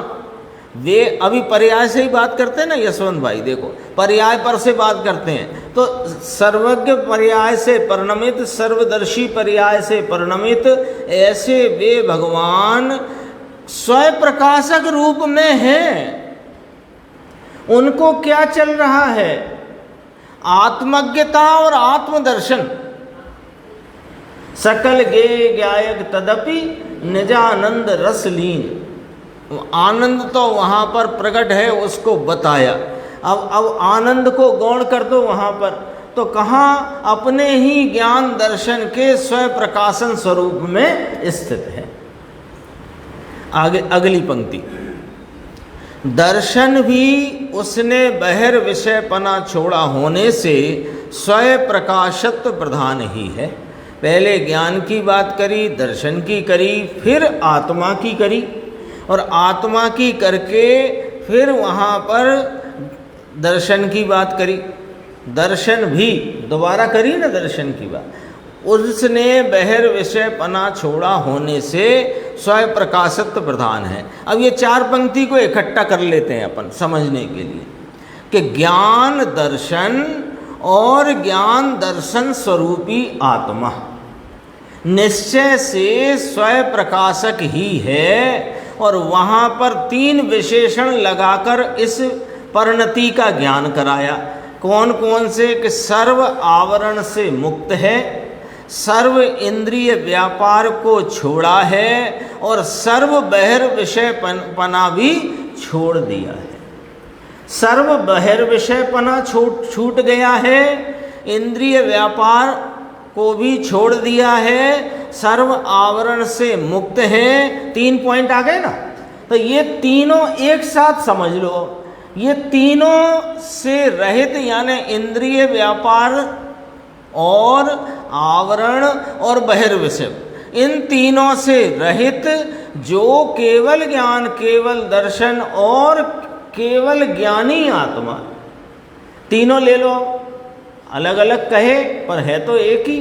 वे अभी पर्याय से ही बात करते हैं ना यशवंत भाई। देखो पर्याय पर से बात करते हैं तो सर्वज्ञ पर्याय से परिणमित सर्वदर्शी पर्याय से परिणमित ऐसे वे भगवान स्वयं प्रकाशक रूप में हैं। उनको क्या चल रहा है? आत्मज्ञता और आत्मदर्शन। सकल गे गायक तदपि निजानंद रसलीन। आनंद तो वहाँ पर प्रकट है, उसको बताया। अब आनंद को गौण कर दो वहाँ पर, तो कहाँ अपने ही ज्ञान दर्शन के स्वयं प्रकाशन स्वरूप में स्थित है। आगे अगली पंक्ति, दर्शन भी उसने बहिर विषयपना छोड़ा होने से स्वयं प्रकाशत्व प्रधान ही है। पहले ज्ञान की बात करी, दर्शन की करी, फिर आत्मा की करी, और आत्मा की करके फिर वहाँ पर दर्शन की बात करी। दर्शन भी दोबारा करी ना, दर्शन की बात, उसने बहिर विषयपना छोड़ा होने से स्वयं प्रकाशत्व प्रधान है। अब ये चार पंक्ति को इकट्ठा कर लेते हैं अपन समझने के लिए कि ज्ञान दर्शन और ज्ञान दर्शन स्वरूपी आत्मा निश्चय से स्वयं प्रकाशक ही है, और वहाँ पर तीन विशेषण लगाकर इस परिणति का ज्ञान कराया। कौन कौन से? कि सर्व आवरण से मुक्त है, सर्व इंद्रिय व्यापार को छोड़ा है, और सर्व बहिर विषयपना भी छोड़ दिया है। सर्व बहिर विषयपना छूट गया है, इंद्रिय व्यापार को भी छोड़ दिया है, सर्व आवरण से मुक्त है। 3 पॉइंट आ गए ना। तो ये तीनों एक साथ समझ लो, ये तीनों से रहित, यानी इंद्रिय व्यापार और आवरण और बहिर्विषय, इन तीनों से रहित जो केवल ज्ञान, केवल दर्शन और केवल ज्ञानी आत्मा, तीनों ले लो, अलग अलग कहे पर है तो एक ही।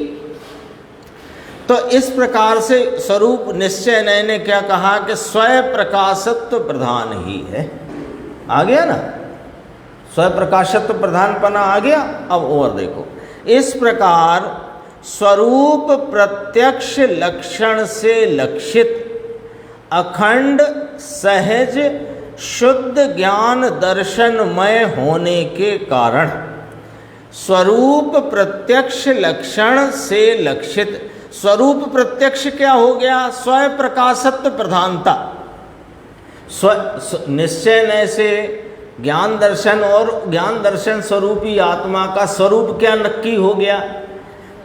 तो इस प्रकार से स्वरूप निश्चय ने क्या कहा कि स्वयं प्रकाशत्व प्रधान ही है। आ गया ना, स्वयं प्रकाशत्व प्रधानपना आ गया। अब और देखो, इस प्रकार स्वरूप प्रत्यक्ष लक्षण से लक्षित अखंड सहज शुद्ध ज्ञान दर्शनमय होने के कारण, स्वरूप प्रत्यक्ष लक्षण से लक्षित, स्वरूप प्रत्यक्ष क्या हो गया? स्वयं प्रकाशत्व प्रधानता। निश्चय नय से ज्ञान दर्शन और ज्ञान दर्शन स्वरूपी आत्मा का स्वरूप क्या नक्की हो गया?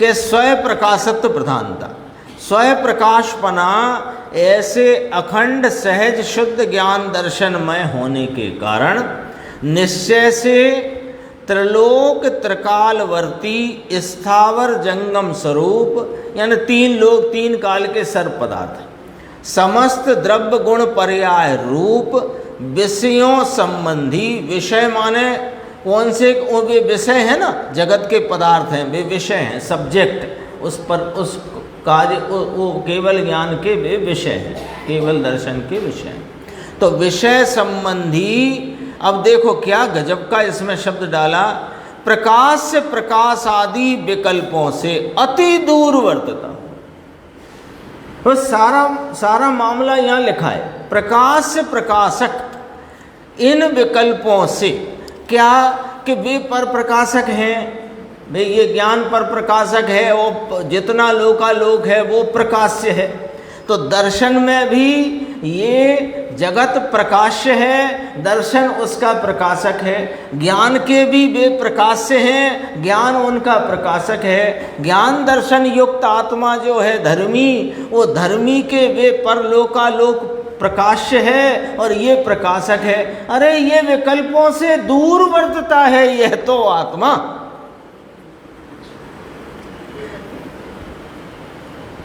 कि स्वयं प्रकाशत्व प्रधानता, स्वयं प्रकाशपना, ऐसे अखंड सहज शुद्ध ज्ञान दर्शनमय होने के कारण निश्चय से त्रिलोक त्रिकालवर्ती स्थावर जंगम स्वरूप, यानी 3 लोक 3 काल के सर्व पदार्थ, समस्त द्रव्य गुण पर्याय रूप विषयों संबंधी, विषय माने कौन से? वे विषय है ना, जगत के पदार्थ हैं, वे विषय हैं, सब्जेक्ट, उस पर उस कार्य वो केवल ज्ञान के वे विषय हैं, केवल दर्शन के विषय हैं। तो विषय संबंधी, अब देखो क्या गजब का इसमें शब्द डाला, प्रकाश से प्रकाश आदि विकल्पों से अति दूर वर्तता। तो सारा मामला यहाँ लिखा है, प्रकाश से प्रकाशक इन विकल्पों से, क्या कि वे पर प्रकाशक हैं, भाई ये ज्ञान पर प्रकाशक है, वो जितना लोकालोक है वो प्रकाश्य है। तो दर्शन में भी ये जगत प्रकाश्य है, दर्शन उसका प्रकाशक है। ज्ञान के भी वे प्रकाश्य हैं, ज्ञान उनका प्रकाशक है। ज्ञान दर्शन युक्त आत्मा जो है धर्मी, वो धर्मी के वे परलोकालोक प्रकाश्य है और ये प्रकाशक है। अरे ये विकल्पों से दूर वर्तता है यह तो आत्मा।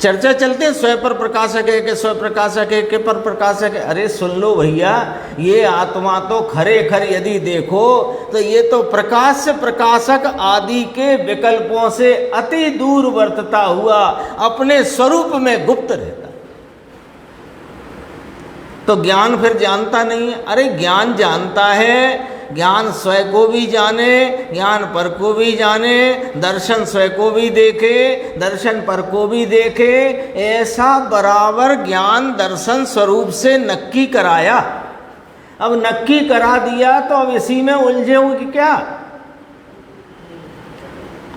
चर्चा चलते हैं स्वयं पर प्रकाशक है कि स्वयं प्रकाशक है कि पर प्रकाशक है। अरे सुन लो भैया, ये आत्मा तो खरे खर यदि देखो तो ये तो प्रकाश से प्रकाशक आदि के विकल्पों से अति दूर वर्तता हुआ अपने स्वरूप में गुप्त रहता। तो ज्ञान फिर जानता नहीं है? अरे ज्ञान जानता है, ज्ञान स्वयं को भी जाने, ज्ञान पर को भी जाने, दर्शन स्वयं को भी देखे, दर्शन पर को भी देखे, ऐसा बराबर ज्ञान दर्शन स्वरूप से नक्की कराया। अब नक्की करा दिया तो अब इसी में उलझे हो कि क्या?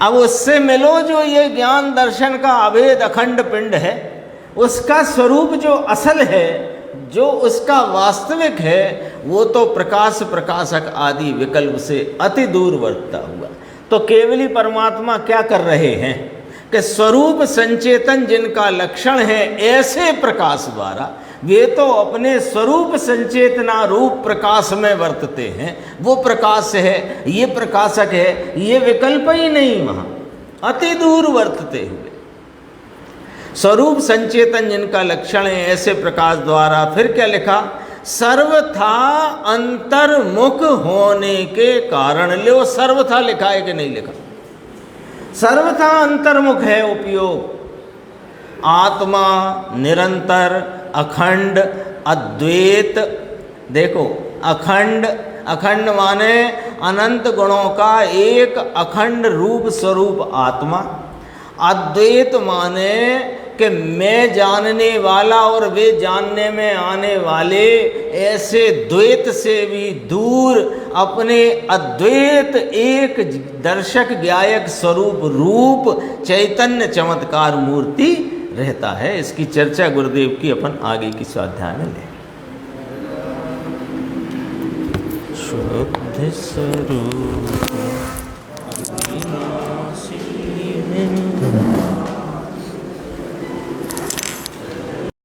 अब उससे मिलो जो ये ज्ञान दर्शन का अभेद अखंड पिंड है, उसका स्वरूप जो असल है जो उसका वास्तविक है वो तो प्रकाश प्रकाशक आदि विकल्प से अति दूर वर्तता हुआ। तो केवली परमात्मा क्या कर रहे हैं कि स्वरूप संचेतन जिनका लक्षण है ऐसे प्रकाश द्वारा वे तो अपने स्वरूप संचेतना रूप प्रकाश में वर्तते हैं, वो प्रकाश है, ये प्रकाशक है, ये विकल्प ही नहीं, वहाँ अति दूर वर्तते हुए स्वरूप संचेतन जिनका लक्षण है ऐसे प्रकाश द्वारा। फिर क्या लिखा, सर्वथा अंतर्मुख होने के कारण। लो सर्वथा लिखा है कि नहीं लिखा, सर्वथा अंतर्मुख है उपयोग। आत्मा निरंतर अखंड अद्वैत, देखो अखंड, अखंड माने अनंत गुणों का एक अखंड रूप स्वरूप आत्मा। अद्वैत माने कि मैं जानने वाला और वे जानने में आने वाले, ऐसे द्वैत से भी दूर अपने अद्वैत एक दर्शक ज्ञायक स्वरूप रूप चैतन्य चमत्कार मूर्ति रहता है। इसकी चर्चा गुरुदेव की अपन आगे की स्वाध्याय में लें। शुद्ध स्वरूप